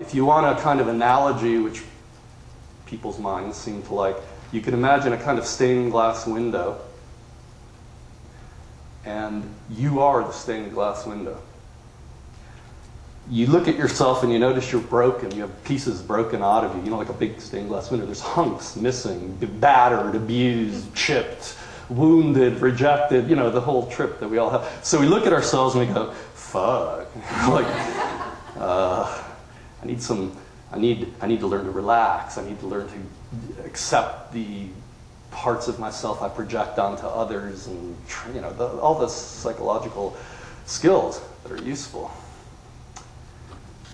if you want a kind of analogy, which people's minds seem to like, you can imagine a kind of stained glass window, and you are the stained glass window. You look at yourself and you notice you're broken. You have pieces broken out of you. You know, like a big stained glass window. There's hunks missing, battered, abused, chipped, wounded, rejected, you know, the whole trip that we all have. So we look at ourselves and we go, fuck. Like, I need to learn to relax. I need to learn to accept the parts of myself I project onto others, and, you know, all the psychological skills that are useful.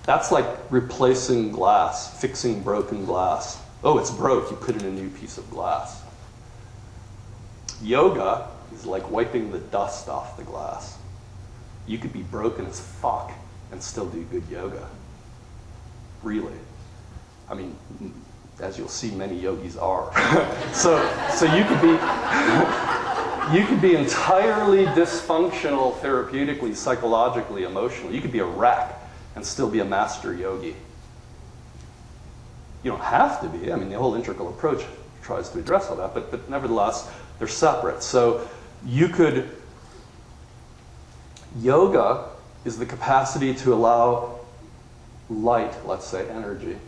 That's like replacing glass, fixing broken glass. Oh, it's broke, you put in a new piece of glass. Yoga is like wiping the dust off the glass. You could be broken as fuck and still do good yoga. Really. I mean, as you'll see, many yogis are. So you could be entirely dysfunctional therapeutically, psychologically, emotionally. You could be a wreck and still be a master yogi. You don't have to be. I mean, the whole integral approach tries to address all that, but nevertheless, they're separate. So yoga is the capacity to allow light, let's say energy,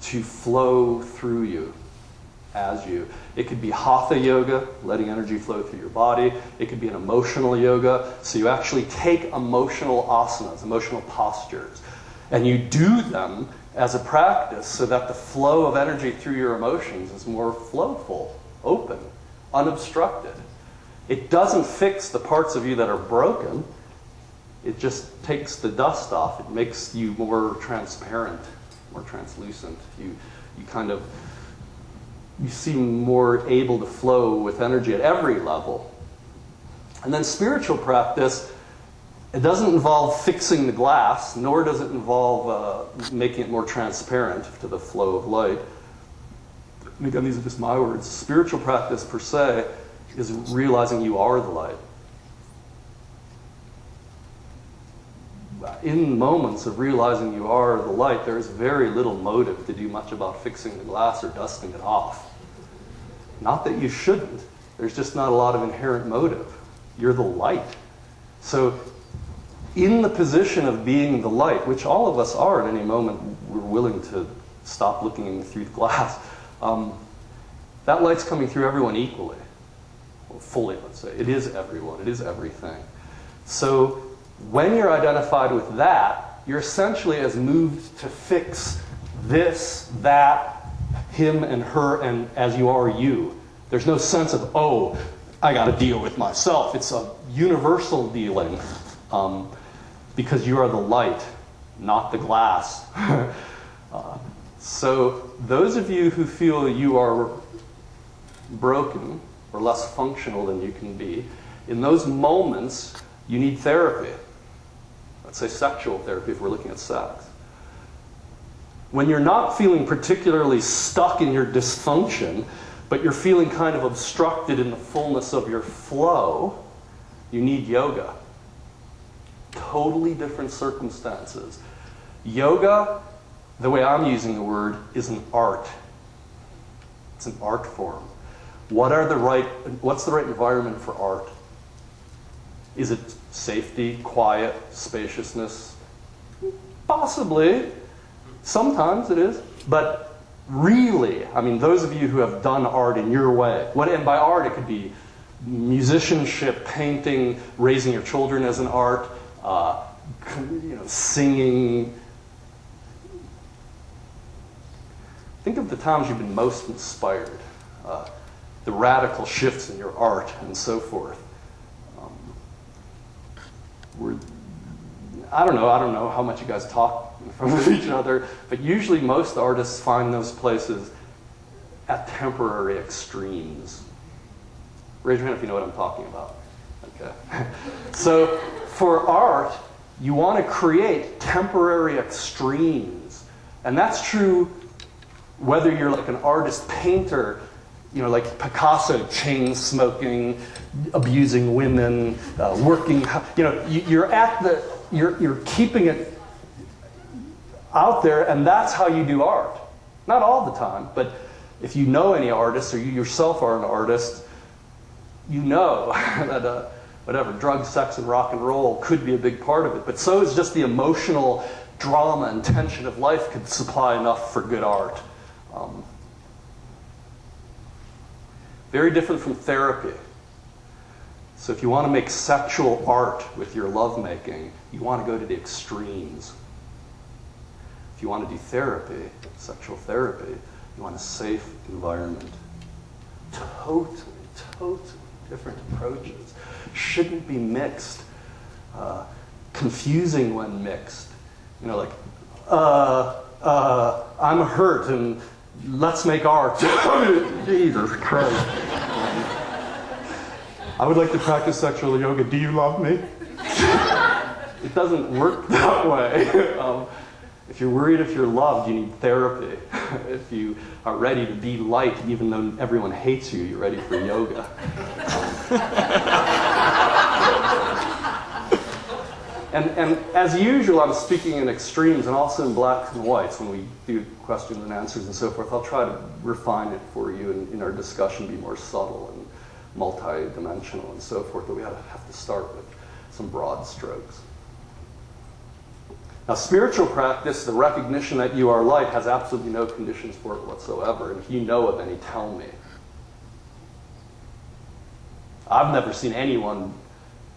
to flow through you as you. It could be hatha yoga, letting energy flow through your body. It could be an emotional yoga, so you actually take emotional asanas, emotional postures, and you do them as a practice so that the flow of energy through your emotions is more flowful, open, unobstructed. It doesn't fix the parts of you that are broken. It just takes the dust off. It makes you more transparent, more translucent. You seem more able to flow with energy at every level. And then spiritual practice, it doesn't involve fixing the glass, nor does it involve making it more transparent to the flow of light. And again, these are just my words. Spiritual practice per se is realizing you are the light. In moments of realizing you are the light, there is very little motive to do much about fixing the glass or dusting it off. Not that you shouldn't. There's just not a lot of inherent motive. You're the light. So in the position of being the light, which all of us are at any moment, we're willing to stop looking through the glass. That light's coming through everyone equally. Or fully, let's say. It is everyone. It is everything. So when you're identified with that, you're essentially as moved to fix this, that, him and her, and as you are you. There's no sense of, oh, I got to deal with myself. It's a universal dealing because you are the light, not the glass. So those of you who feel you are broken or less functional than you can be, in those moments, you need therapy. Let's say sexual therapy if we're looking at sex. When you're not feeling particularly stuck in your dysfunction, but you're feeling kind of obstructed in the fullness of your flow, you need yoga. Totally different circumstances. Yoga, the way I'm using the word, is an art. It's an art form. What's the right environment for art? Is it safety, quiet, spaciousness? Possibly. Sometimes it is. But really, I mean, those of you who have done art in your way, and by art it could be musicianship, painting, raising your children as an art, singing. Think of the times you've been most inspired, the radical shifts in your art and so forth. I don't know how much you guys talk in front of each other, but usually most artists find those places at temporary extremes. Raise your hand if you know what I'm talking about. Okay. So for art, you want to create temporary extremes. And that's true whether you're like an artist painter, like Picasso, chain smoking, abusing women, working, you're keeping it out there, and that's how you do art. Not all the time, but if you know any artists, or you yourself are an artist, you know that whatever, drugs, sex, and rock and roll could be a big part of it. But so is just the emotional drama and tension of life could supply enough for good art. Very different from therapy. So if you want to make sexual art with your lovemaking, you want to go to the extremes. If you want to do therapy, sexual therapy, you want a safe environment. Totally different approaches. Shouldn't be mixed. Confusing when mixed. You know, like, I'm hurt and let's make art. Jesus Christ. I would like to practice sexual yoga. Do you love me? It doesn't work that way. If you're worried if you're loved, you need therapy. If you are ready to be light, even though everyone hates you, you're ready for yoga. And as usual, I'm speaking in extremes and also in blacks and whites when we do questions and answers and so forth. I'll try to refine it for you and in our discussion be more subtle and multi-dimensional and so forth, but we have to start with some broad strokes. Now, spiritual practice, the recognition that you are light, has absolutely no conditions for it whatsoever. And if you know of any, tell me. I've never seen anyone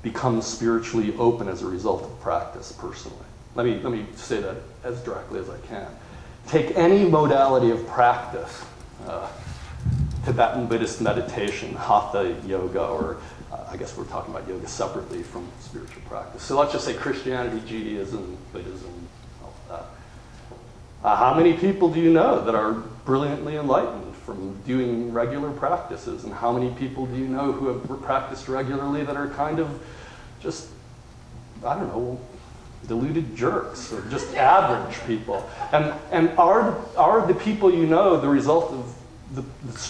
become spiritually open as a result of practice, personally. Let me say that as directly as I can. Take any modality of practice, Tibetan Buddhist meditation, Hatha yoga, or I guess we're talking about yoga separately from spiritual practice. So let's just say Christianity, Judaism, Buddhism, all of that. How many people do you know that are brilliantly enlightened from doing regular practices? And how many people do you know who have practiced regularly that are kind of just, I don't know, deluded jerks or just average people? And are the people you know the result of the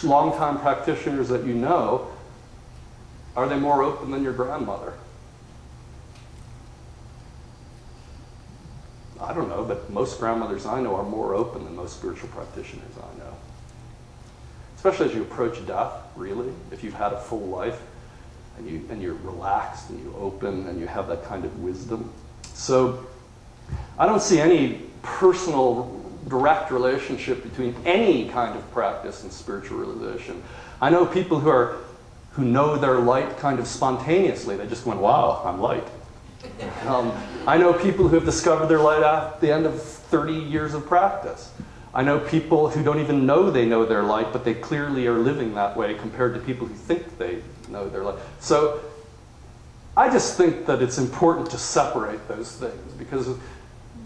long-time practitioners that you know? Are they more open than your grandmother? I don't know, but most grandmothers I know are more open than most spiritual practitioners I know. Especially as you approach death, really. If you've had a full life and you're relaxed and you open and you have that kind of wisdom. So I don't see any personal direct relationship between any kind of practice and spiritual realization. I know people who know they're light kind of spontaneously. They just went, wow, I'm light. I know people who have discovered their light at the end of 30 years of practice. I know people who don't even know they know their light, but they clearly are living that way compared to people who think they know their light. So I just think that it's important to separate those things because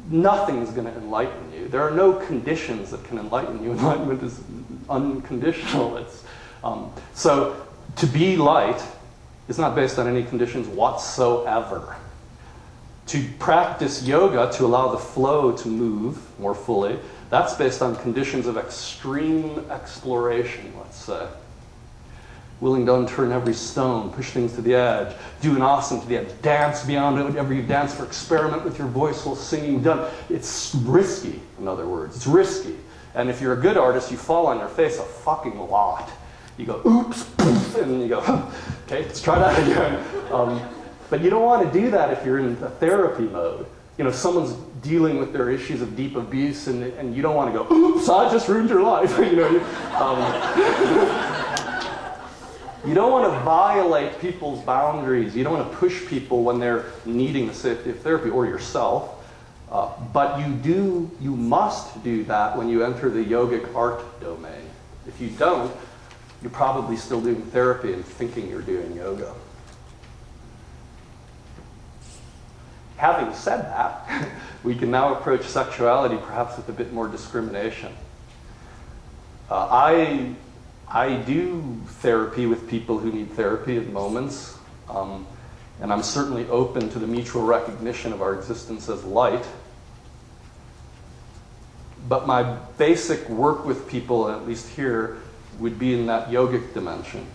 nothing's going to enlighten you. There are no conditions that can enlighten you. Enlightenment is unconditional. So to be light is not based on any conditions whatsoever. To practice yoga, to allow the flow to move more fully, that's based on conditions of extreme exploration, let's say. Willing to unturn every stone, push things to the edge, do an asana to the edge, dance beyond whatever you dance for, experiment with your voice while singing. It's risky, in other words. It's risky. And if you're a good artist, you fall on your face a fucking lot. You go, oops, poof, and you go, okay, let's try that again. But you don't want to do that if you're in a therapy mode. You know, someone's dealing with their issues of deep abuse, and you don't want to go, oops, I just ruined your life. You don't want to violate people's boundaries. You don't want to push people when they're needing the safety of therapy, or yourself. But you must do that when you enter the yogic art domain. If you don't, you're probably still doing therapy and thinking you're doing yoga. Having said that, we can now approach sexuality perhaps with a bit more discrimination. I do therapy with people who need therapy at moments, and I'm certainly open to the mutual recognition of our existence as light. But my basic work with people, at least here, would be in that yogic dimension.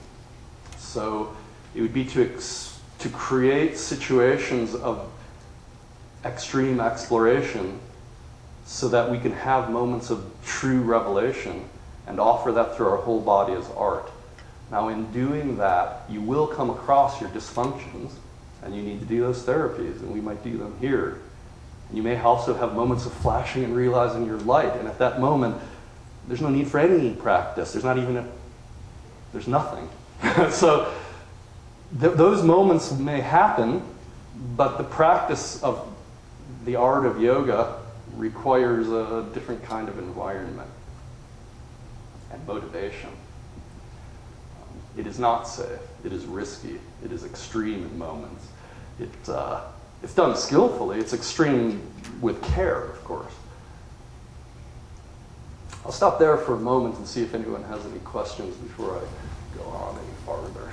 So it would be to create situations of extreme exploration so that we can have moments of true revelation and offer that through our whole body as art. Now, in doing that, you will come across your dysfunctions, and you need to do those therapies, and we might do them here. And you may also have moments of flashing and realizing your light, and at that moment, there's no need for any practice. There's nothing. So those moments may happen, but the practice of the art of yoga requires a different kind of environment and motivation. It is not safe. It is risky. It is extreme in moments. It's done skillfully. It's extreme with care, of course. I'll stop there for a moment and see if anyone has any questions before I go on any farther.